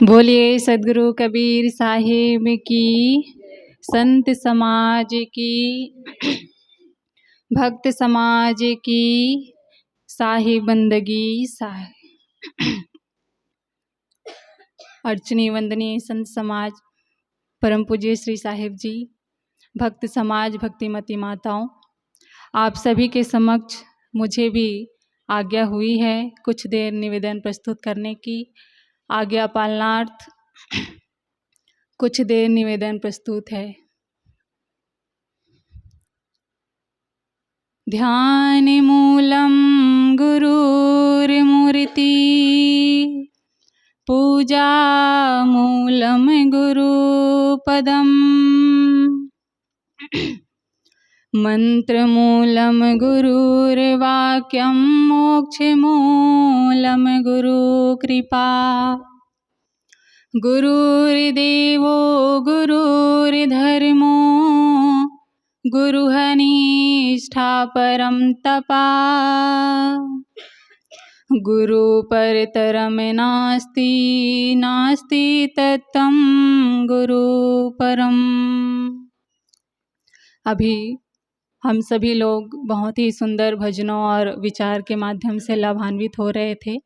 बोलिए सद्गुरु कबीर साहिब की, संत समाज की, भक्त समाज की, साहिब बंदगी साहिब। अर्चनी वंदनीय संत समाज, परम पूज्य श्री साहिब जी, भक्त समाज, भक्तिमती माताओं, आप सभी के समक्ष मुझे भी आज्ञा हुई है कुछ देर निवेदन प्रस्तुत करने की। आज्ञा पालनार्थ कुछ देर निवेदन प्रस्तुत है। ध्यान मूलम गुरुर्मूर्ति, पूजा मूलम गुरुपदम, मंत्रमूलम गुरुर्वाक्यम, मोक्षमूलम गुरुकृपा। गुरुर्देवो गुरुर्धर्मो, गुरुः निष्ठा परं तपा, गुरु परतरं नास्ति, नास्ति तत्तं गुरु परम। अभी हम सभी लोग बहुत ही सुंदर भजनों और विचार के माध्यम से लाभान्वित हो रहे थे।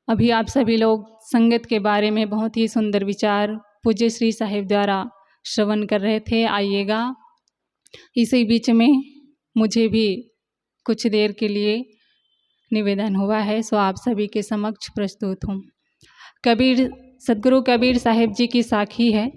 अभी आप सभी लोग संगत के बारे में बहुत ही सुंदर विचार पूज्य श्री साहिब द्वारा श्रवण कर रहे थे। आइएगा, इसी बीच में मुझे भी कुछ देर के लिए निवेदन हुआ है, सो आप सभी के समक्ष प्रस्तुत हूँ। कबीर, सद्गुरु कबीर साहिब जी की साखी है।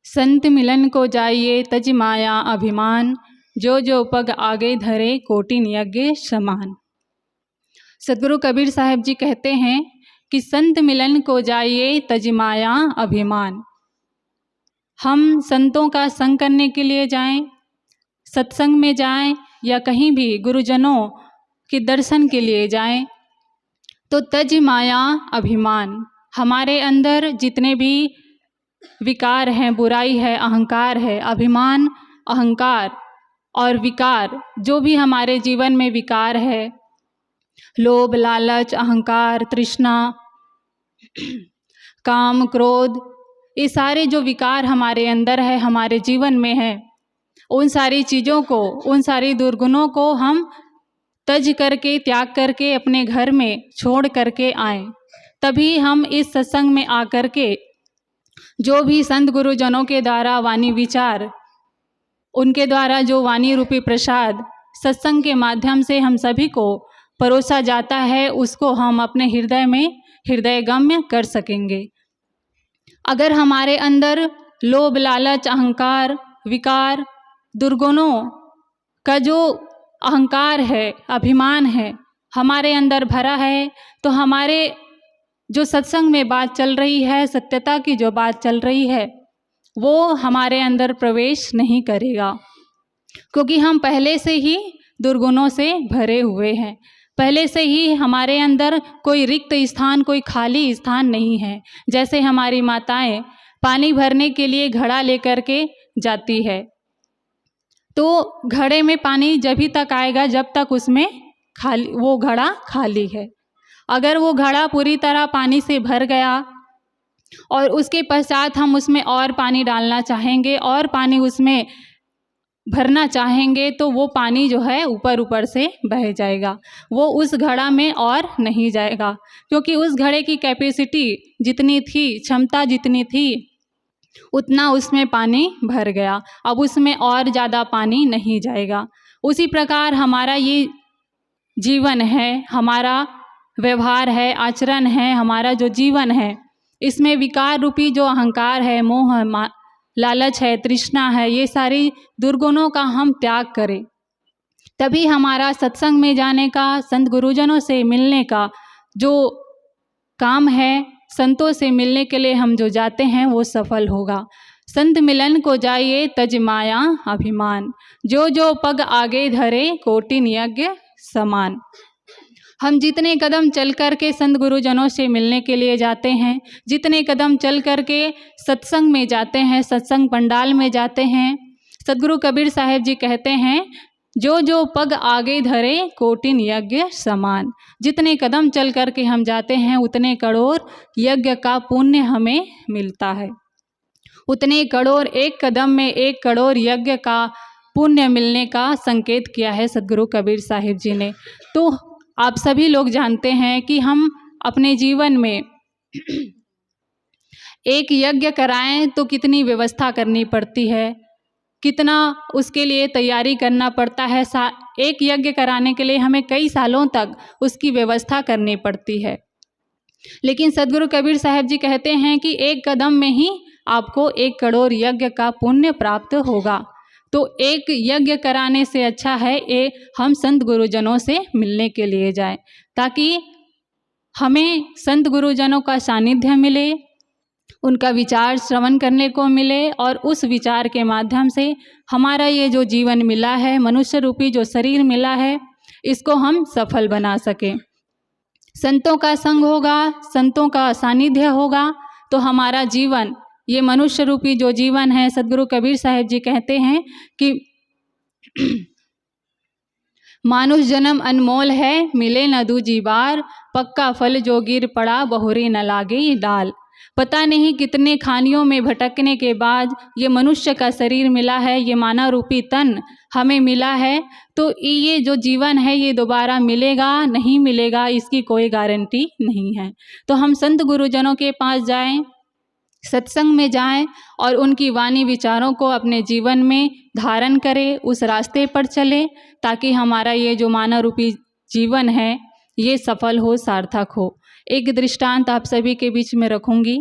संत मिलन को जाइए तज माया अभिमान, जो जो पग आगे धरे कोटिन यज्ञ समान। सद्गुरु कबीर साहिब जी कहते हैं कि संत मिलन को जाइए तज माया अभिमान। हम संतों का संग करने के लिए जाएं, सत्संग में जाएं या कहीं भी गुरुजनों के दर्शन के लिए जाएं, तो तज माया अभिमान, हमारे अंदर जितने भी विकार हैं, बुराई है, अहंकार है, अभिमान, अहंकार और विकार, जो भी हमारे जीवन में विकार है, लोभ, लालच, अहंकार, तृष्णा, काम, क्रोध, ये सारे जो विकार हमारे अंदर है, हमारे जीवन में है, उन सारी चीज़ों को, उन सारी दुर्गुणों को हम तज करके, त्याग करके अपने घर में छोड़ करके आएं। तभी हम इस सत्संग में आकर के जो भी संत गुरुजनों के द्वारा वाणी विचार, उनके द्वारा जो वाणी रूपी प्रसाद सत्संग के माध्यम से हम सभी को परोसा जाता है, उसको हम अपने हृदय में हृदयगम्य कर सकेंगे। अगर हमारे अंदर लोभ, लालच, अहंकार, विकार, दुर्गुणों का जो अहंकार है, अभिमान है, हमारे अंदर भरा है, तो हमारे जो सत्संग में बात चल रही है, सत्यता की जो बात चल रही है, वो हमारे अंदर प्रवेश नहीं करेगा, क्योंकि हम पहले से ही दुर्गुणों से भरे हुए हैं। पहले से ही हमारे अंदर कोई रिक्त स्थान, कोई खाली स्थान नहीं है। जैसे हमारी माताएं पानी भरने के लिए घड़ा लेकर के जाती है, तो घड़े में पानी जब ही तक आएगा जब तक उसमें खाली, वो घड़ा खाली है। अगर वो घड़ा पूरी तरह पानी से भर गया और उसके पश्चात हम उसमें और पानी डालना चाहेंगे और पानी उसमें भरना चाहेंगे, तो वो पानी जो है ऊपर ऊपर से बह जाएगा, वो उस घड़ा में और नहीं जाएगा, क्योंकि उस घड़े की कैपेसिटी जितनी थी, क्षमता जितनी थी, उतना उसमें पानी भर गया। अब उसमें और ज़्यादा पानी नहीं जाएगा। उसी प्रकार हमारा ये जीवन है, हमारा व्यवहार है, आचरण है, हमारा जो जीवन है, इसमें विकार रूपी जो अहंकार है, मोह, लालच है, तृष्णा है, ये सारी दुर्गुणों का हम त्याग करें, तभी हमारा सत्संग में जाने का, संत गुरुजनों से मिलने का जो काम है, संतों से मिलने के लिए हम जो जाते हैं, वो सफल होगा। संत मिलन को जाइए तज माया अभिमान, जो जो पग आगे धरे कोटिन यज्ञ समान। हम जितने कदम चल कर के संत गुरुजनों से मिलने के लिए जाते हैं, जितने कदम चल कर के सत्संग में जाते हैं, सत्संग पंडाल में जाते हैं, सदगुरु कबीर साहब जी कहते हैं, जो जो पग आगे धरे कोटिन यज्ञ समान। जितने कदम चल कर के हम जाते हैं उतने करोड़ यज्ञ का पुण्य हमें मिलता है। उतने करोड़, एक कदम में 1 करोड़ यज्ञ का पुण्य मिलने का संकेत किया है सदगुरु कबीर साहिब जी ने। तो आप सभी लोग जानते हैं कि हम अपने जीवन में एक यज्ञ कराएं तो कितनी व्यवस्था करनी पड़ती है, कितना उसके लिए तैयारी करना पड़ता है। एक यज्ञ कराने के लिए हमें कई सालों तक उसकी व्यवस्था करनी पड़ती है। लेकिन सदगुरु कबीर साहब जी कहते हैं कि 1 कदम में ही आपको 1 करोड़ यज्ञ का पुण्य प्राप्त होगा। तो एक यज्ञ कराने से अच्छा है हम संत गुरुजनों से मिलने के लिए जाएं, ताकि हमें संत गुरुजनों का सानिध्य मिले, उनका विचार श्रवण करने को मिले, और उस विचार के माध्यम से हमारा ये जो जीवन मिला है, मनुष्य रूपी जो शरीर मिला है, इसको हम सफल बना सकें। संतों का संग होगा, संतों का सानिध्य होगा, तो हमारा जीवन, ये मनुष्य रूपी जो जीवन है, सदगुरु कबीर साहब जी कहते हैं कि मानुष जन्म अनमोल है, मिले न दूजी बार, पक्का फल जो गिर पड़ा बहुरी न लागे डाल। पता नहीं कितने खानियों में भटकने के बाद ये मनुष्य का शरीर मिला है, ये मानव रूपी तन हमें मिला है। तो ये जो जीवन है ये दोबारा मिलेगा नहीं मिलेगा, इसकी कोई गारंटी नहीं है। तो हम संत गुरुजनों के पास जाएं, सत्संग में जाएं और उनकी वाणी विचारों को अपने जीवन में धारण करें, उस रास्ते पर चलें, ताकि हमारा ये जो मानव रूपी जीवन है ये सफल हो, सार्थक हो। एक दृष्टांत आप सभी के बीच में रखूंगी।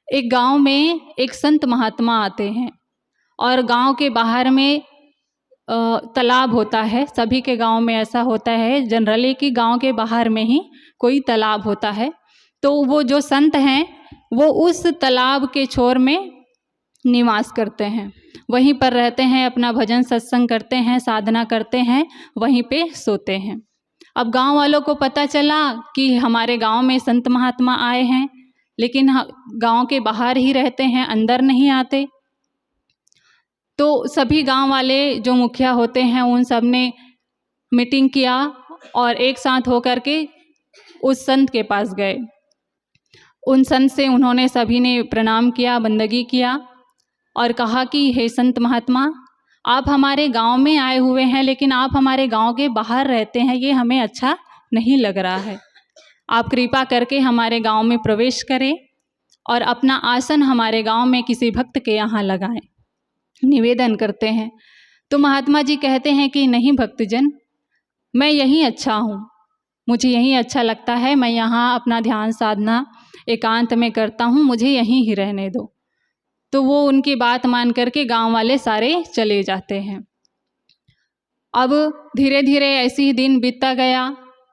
एक गांव में एक संत महात्मा आते हैं और गांव के बाहर में तालाब होता है। सभी के गांव में ऐसा होता है जनरली कि गांव के बाहर में ही कोई तालाब होता है। तो वो जो संत हैं वो उस तालाब के छोर में निवास करते हैं, वहीं पर रहते हैं, अपना भजन सत्संग करते हैं, साधना करते हैं, वहीं पे सोते हैं। अब गांव वालों को पता चला कि हमारे गांव में संत महात्मा आए हैं, लेकिन गांव के बाहर ही रहते हैं, अंदर नहीं आते। तो सभी गांव वाले जो मुखिया होते हैं उन सब ने मीटिंग किया और एक साथ होकर के उस संत के पास गए। उन संत से उन्होंने सभी ने प्रणाम किया, बंदगी किया और कहा कि हे संत महात्मा, आप हमारे गांव में आए हुए हैं, लेकिन आप हमारे गांव के बाहर रहते हैं, ये हमें अच्छा नहीं लग रहा है। आप कृपा करके हमारे गांव में प्रवेश करें और अपना आसन हमारे गांव में किसी भक्त के यहाँ लगाएं, निवेदन करते हैं। तो महात्मा जी कहते हैं कि नहीं भक्तजन, मैं यहीं अच्छा हूँ, मुझे यहीं अच्छा लगता है, मैं यहाँ अपना ध्यान साधना एकांत में करता हूँ, मुझे यहीं ही रहने दो। तो वो उनकी बात मान करके गांव वाले सारे चले जाते हैं। अब धीरे धीरे ऐसे ही दिन बीतता गया।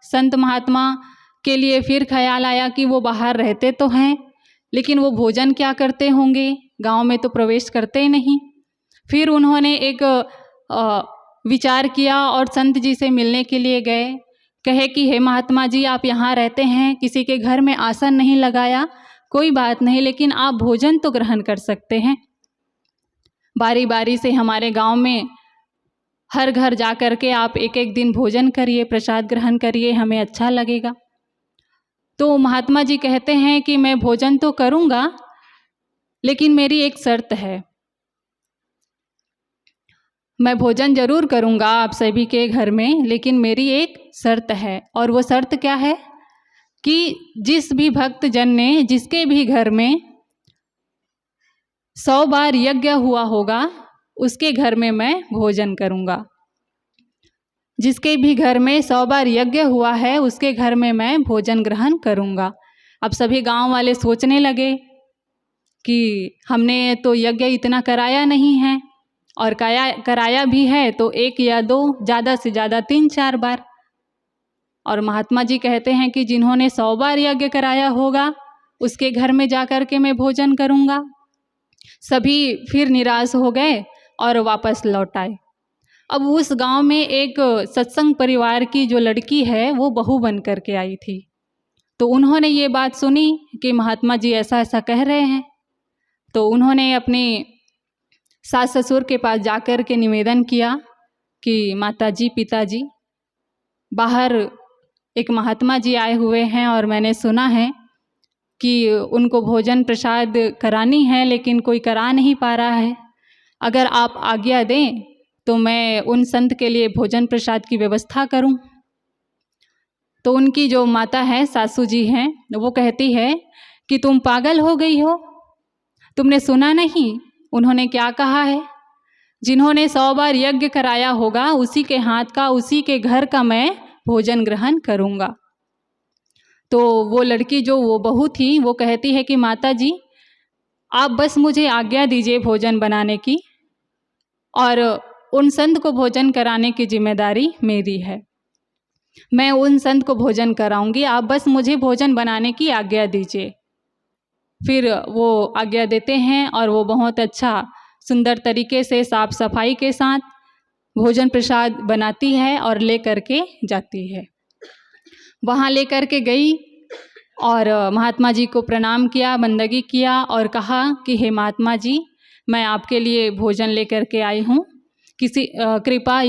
संत महात्मा के लिए फिर ख्याल आया कि वो बाहर रहते तो हैं, लेकिन वो भोजन क्या करते होंगे, गांव में तो प्रवेश करते नहीं। फिर उन्होंने एक विचार किया और संत जी से मिलने के लिए गए। कहे कि हे महात्मा जी, आप यहाँ रहते हैं, किसी के घर में आसन नहीं लगाया, कोई बात नहीं, लेकिन आप भोजन तो ग्रहण कर सकते हैं। बारी बारी से हमारे गांव में हर घर जा कर के आप एक एक दिन भोजन करिए, प्रसाद ग्रहण करिए, हमें अच्छा लगेगा। तो महात्मा जी कहते हैं कि मैं भोजन तो करूँगा, लेकिन मेरी एक शर्त है। मैं भोजन जरूर करूँगा आप सभी के घर में, लेकिन मेरी एक शर्त है। और वो शर्त क्या है कि जिस भी भक्त जन ने, जिसके भी घर में 100 बार यज्ञ हुआ होगा, उसके घर में मैं भोजन करूँगा। जिसके भी घर में 100 बार यज्ञ हुआ है, उसके घर में मैं भोजन ग्रहण करूँगा। अब सभी गांव वाले सोचने लगे कि हमने तो यज्ञ इतना कराया नहीं है, और कराया भी है तो 1 या 2, ज़्यादा से ज़्यादा 3-4 बार। और महात्मा जी कहते हैं कि जिन्होंने 100 बार यज्ञ कराया होगा, उसके घर में जा कर के मैं भोजन करूँगा। सभी फिर निराश हो गए और वापस लौट आए। अब उस गांव में एक सत्संग परिवार की जो लड़की है वो बहू बन कर के आई थी। तो उन्होंने ये बात सुनी कि महात्मा जी ऐसा ऐसा कह रहे हैं। तो उन्होंने अपने सास ससुर के पास जाकर के निवेदन किया कि माताजी पिताजी, बाहर एक महात्मा जी आए हुए हैं और मैंने सुना है कि उनको भोजन प्रसाद करानी है लेकिन कोई करा नहीं पा रहा है। अगर आप आज्ञा दें तो मैं उन संत के लिए भोजन प्रसाद की व्यवस्था करूं। तो उनकी जो माता है, सासू जी हैं, वो कहती है कि तुम पागल हो गई हो, तुमने सुना नहीं उन्होंने क्या कहा है? जिन्होंने 100 बार यज्ञ कराया होगा उसी के हाथ का, उसी के घर का मैं भोजन ग्रहण करूँगा। तो वो लड़की जो वो बहू थी वो कहती है कि माता जी आप बस मुझे आज्ञा दीजिए भोजन बनाने की, और उन संत को भोजन कराने की जिम्मेदारी मेरी है। मैं उन संत को भोजन कराऊंगी, आप बस मुझे भोजन बनाने की आज्ञा दीजिए। फिर वो आज्ञा देते हैं और वो बहुत अच्छा सुंदर तरीके से साफ सफाई के साथ भोजन प्रसाद बनाती है और ले करके जाती है। वहाँ ले करके गई और महात्मा जी को प्रणाम किया, बंदगी किया और कहा कि हे महात्मा जी, मैं आपके लिए भोजन ले करके आई हूँ, किसी कृपा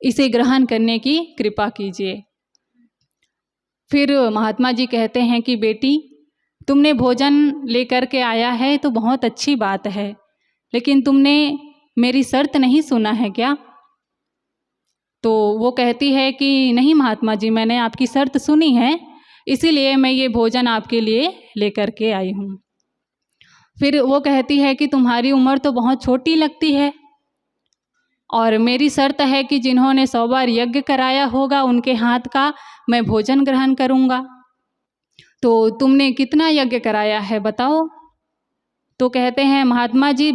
इसे ग्रहण करने की कृपा कीजिए। फिर महात्मा जी कहते हैं कि बेटी तुमने भोजन लेकर के आया है तो बहुत अच्छी बात है, लेकिन तुमने मेरी शर्त नहीं सुना है क्या? तो वो कहती है कि नहीं महात्मा जी, मैंने आपकी शर्त सुनी है, इसीलिए मैं ये भोजन आपके लिए लेकर के आई हूँ। फिर वो कहती है कि तुम्हारी उम्र तो बहुत छोटी लगती है और मेरी शर्त है कि जिन्होंने 100 बार यज्ञ कराया होगा उनके हाथ का मैं भोजन ग्रहण करूँगा। तो तुमने कितना यज्ञ कराया है बताओ? तो कहते हैं महात्मा जी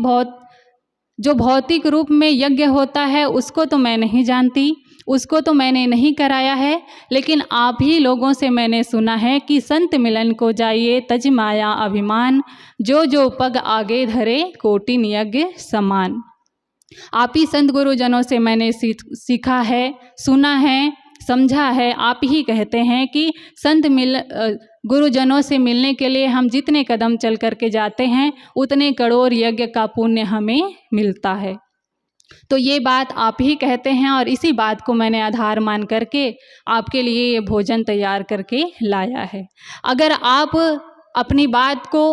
जो भौतिक रूप में यज्ञ होता है उसको तो मैं नहीं जानती, उसको तो मैंने नहीं कराया है, लेकिन आप ही लोगों से मैंने सुना है कि संत मिलन को जाइए तज माया अभिमान, जो जो पग आगे धरे कोटिन यज्ञ समान। आप ही संत गुरुजनों से मैंने सीखा है, सुना है, समझा है। आप ही कहते हैं कि गुरुजनों से मिलने के लिए हम जितने कदम चल करके जाते हैं उतने करोड़ यज्ञ का पुण्य हमें मिलता है। तो ये बात आप ही कहते हैं और इसी बात को मैंने आधार मान करके आपके लिए ये भोजन तैयार करके लाया है। अगर आप अपनी बात को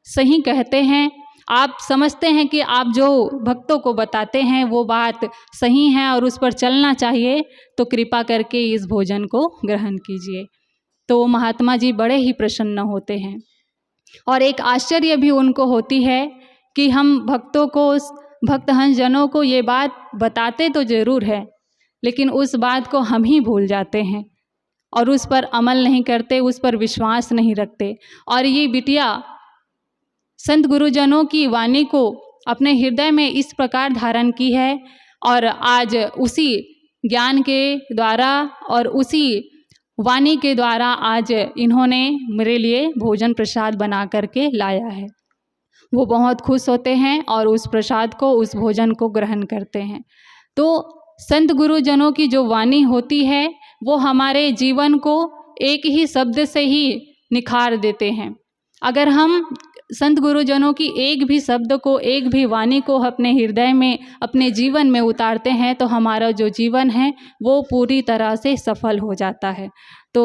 सही कहते हैं, आप समझते हैं कि आप जो भक्तों को बताते हैं वो बात सही है और उस पर चलना चाहिए, तो कृपा करके इस भोजन को ग्रहण कीजिए। तो महात्मा जी बड़े ही प्रसन्न होते हैं और एक आश्चर्य भी उनको होती है कि हम भक्तहंस जनों को ये बात बताते तो ज़रूर है, लेकिन उस बात को हम ही भूल जाते हैं और उस पर अमल नहीं करते, उस पर विश्वास नहीं रखते। और ये बिटिया संत गुरुजनों की वाणी को अपने हृदय में इस प्रकार धारण की है और आज उसी ज्ञान के द्वारा और उसी वाणी के द्वारा आज इन्होंने मेरे लिए भोजन प्रसाद बना करके लाया है। वो बहुत खुश होते हैं और उस प्रसाद को, उस भोजन को ग्रहण करते हैं। तो संत गुरुजनों की जो वाणी होती है वो हमारे जीवन को एक ही शब्द से ही निखार देते हैं। अगर हम संत गुरुजनों की एक भी शब्द को, एक भी वाणी को अपने हृदय में, अपने जीवन में उतारते हैं तो हमारा जो जीवन है वो पूरी तरह से सफल हो जाता है। तो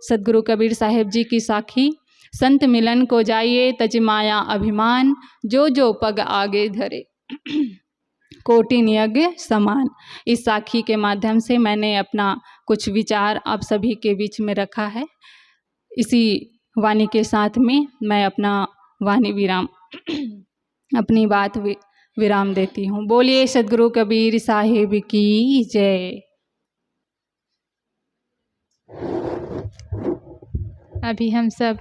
सद्गुरु कबीर साहिब जी की साखी, संत मिलन को जाइए तज माया अभिमान, जो जो पग आगे धरे कोटिन यज्ञ समान। इस साखी के माध्यम से मैंने अपना कुछ विचार आप सभी के बीच में रखा है। इसी वाणी के साथ में मैं अपना वाणी विराम अपनी बात विराम देती हूँ। बोलिए सद्गुरु कबीर साहिब की जय। अभी हम सब